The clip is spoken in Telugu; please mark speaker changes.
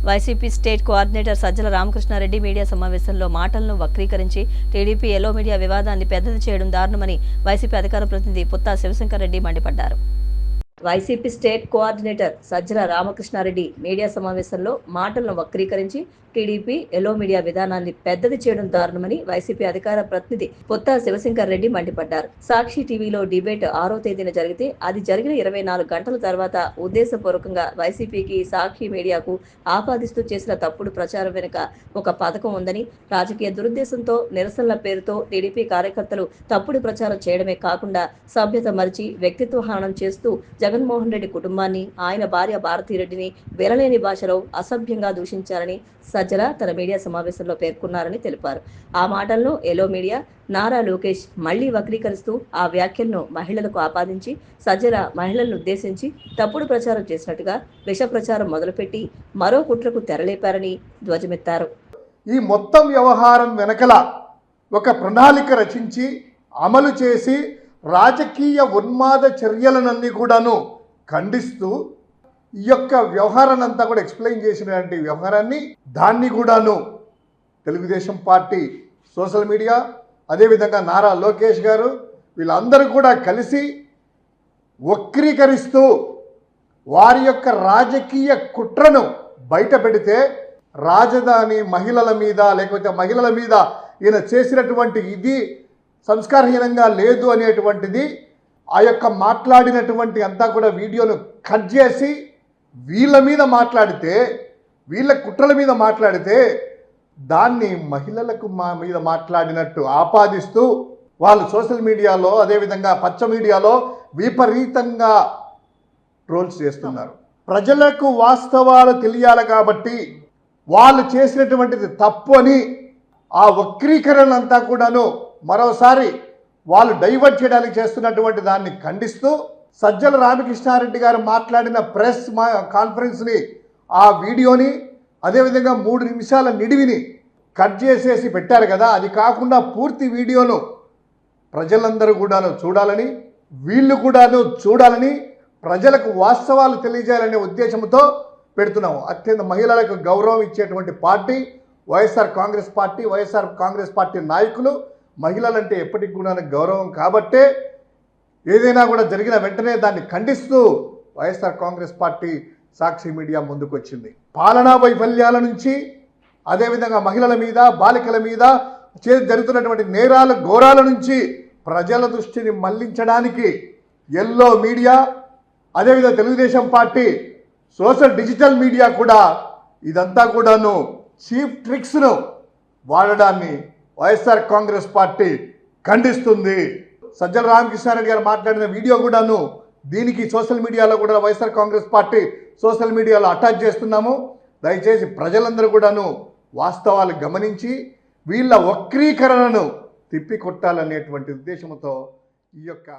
Speaker 1: YCP state coordinator Sajjala Ramakrishna Reddy media సమావేశంలో మాటలను వక్రీకరించి టీడీపీ ఎల్లో మీడియా వివాదాన్ని పెద్దది చేయడం దారుణమని వైసీపీ అధికార ప్రతినిధి పుత్తా శివశంకర్ రెడ్డి మండిపడ్డారు. YCP state coordinator Sajjala Ramakrishna Reddy media సమావేశంలో మాటలను వక్రీకరించి టీడీపీ ఎల్లో మీడియా విధానాన్ని పెద్దది చేయడం దారుణమని వైసీపీ అధికార ప్రతినిధి పుత్తా శివశంకర్ రెడ్డి మండిపడ్డారు. సాక్షి టీవీలో డిబేట్ 6వ తేదీన జరిగితే అది జరిగిన 24 గంటల తర్వాత ఉద్దేశపూర్వకంగా వైసీపీకి సాక్షి మీడియాకు ఆపాదిస్తూ చేసిన తప్పుడు ప్రచారం వెనుక ఒక పథకం ఉందని, రాజకీయ దురుద్దేశంతో నిరసనల పేరుతో టీడీపీ కార్యకర్తలు తప్పుడు ప్రచారం చేయడమే కాకుండా సభ్యత మరిచి వ్యక్తిత్వ హననం చేస్తూ జగన్మోహన్ రెడ్డి కుటుంబాన్ని, ఆయన భార్య భారతీరెడ్డిని వినలేని భాషలో అసభ్యంగా దూషించారని సజ్జల తన మీడియా సమావేశంలో పేర్కొన్నారని తెలిపారు. ఆ మాటలను ఎల్లో మీడియా నారా లోకేష్ మళ్లీ వక్రీకరిస్తూ ఆ వ్యాఖ్యలను మహిళలకు ఆపాదించి సజ్జల మహిళలను ఉద్దేశించి తప్పుడు ప్రచారం చేసినట్టుగా విష ప్రచారం మొదలుపెట్టి మరో కుట్రకు తెరలేపారని ధ్వజమెత్తారు.
Speaker 2: ఈ మొత్తం వ్యవహారం వెనకల ఒక ప్రణాళిక రచించి అమలు చేసి రాజకీయ ఉన్మాద చర్యలనన్నీ కూడాను ఖండిస్తూ ఈ యొక్క వ్యవహారాన్ని అంతా కూడా ఎక్స్ప్లెయిన్ చేసినటువంటి వ్యవహారాన్ని దాన్ని కూడాను తెలుగుదేశం పార్టీ సోషల్ మీడియా, అదేవిధంగా నారా లోకేష్ గారు వీళ్ళందరూ కూడా కలిసి వక్రీకరిస్తూ వారి యొక్క రాజకీయ కుట్రను బయట పెడితే రాజధాని మహిళల మీద లేకపోతే మహిళల మీద ఈయన చేసినటువంటి ఇది సంస్కారహీనంగా లేదు అనేటువంటిది ఆ యొక్క మాట్లాడినటువంటి అంతా కూడా వీడియోను కట్ చేసి వీళ్ళ మీద మాట్లాడితే, వీళ్ళ కుట్రల మీద మాట్లాడితే దాన్ని మహిళలకు మీద మాట్లాడినట్టు ఆపాదిస్తూ వాళ్ళు సోషల్ మీడియాలో అదేవిధంగా పచ్చ మీడియాలో విపరీతంగా ట్రోల్స్ చేస్తున్నారు. ప్రజలకు వాస్తవాలు తెలియాలి కాబట్టి వాళ్ళు చేసినటువంటిది తప్పు అని ఆ వక్రీకరణ అంతా కూడాను మరోసారి వాళ్ళు డైవర్ట్ చేయడానికి చేస్తున్నటువంటి దాన్ని ఖండిస్తూ సజ్జల రామకృష్ణారెడ్డి గారు మాట్లాడిన ప్రెస్ కాన్ఫరెన్స్ని ఆ వీడియోని అదేవిధంగా 3 నిమిషాల నిడివిని కట్ చేసేసి పెట్టారు కదా, అది కాకుండా పూర్తి వీడియోను ప్రజలందరూ కూడాను చూడాలని, వీళ్ళు కూడాను చూడాలని, ప్రజలకు వాస్తవాలు తెలియజేయాలనే ఉద్దేశంతో పెడుతున్నాము. అత్యంత మహిళలకు గౌరవం ఇచ్చేటువంటి party YSR Congress party. YSR Congress party నాయకులు మహిళలంటే ఎప్పటికి కూడా గౌరవం కాబట్టే ఏదైనా కూడా జరిగిన వెంటనే దాన్ని ఖండిస్తూ వైఎస్ఆర్ కాంగ్రెస్ పార్టీ సాక్షి మీడియా ముందుకొచ్చింది. పాలనా వైఫల్యాల నుంచి అదేవిధంగా మహిళల మీద, బాలికల మీద జరుగుతున్నటువంటి నేరాల ఘోరాల నుంచి ప్రజల దృష్టిని మళ్లించడానికి ఎల్లో మీడియా అదేవిధంగా Telugu Desam party social digital media కూడా ఇదంతా కూడాను చీప్ ట్రిక్స్ను వాడడాన్ని వైఎస్ఆర్ కాంగ్రెస్ పార్టీ ఖండిస్తుంది. సజ్జల రామకృష్ణారెడ్డి గారు మాట్లాడిన వీడియో కూడాను దీనికి సోషల్ మీడియాలో కూడా వైఎస్ఆర్ కాంగ్రెస్ పార్టీ సోషల్ మీడియాలో అటాచ్ చేస్తున్నాము. దయచేసి ప్రజలందరూ కూడాను వాస్తవాలు గమనించి వీళ్ళ వక్రీకరణను తిప్పికొట్టాలనేటువంటి ఉద్దేశంతో ఈ యొక్క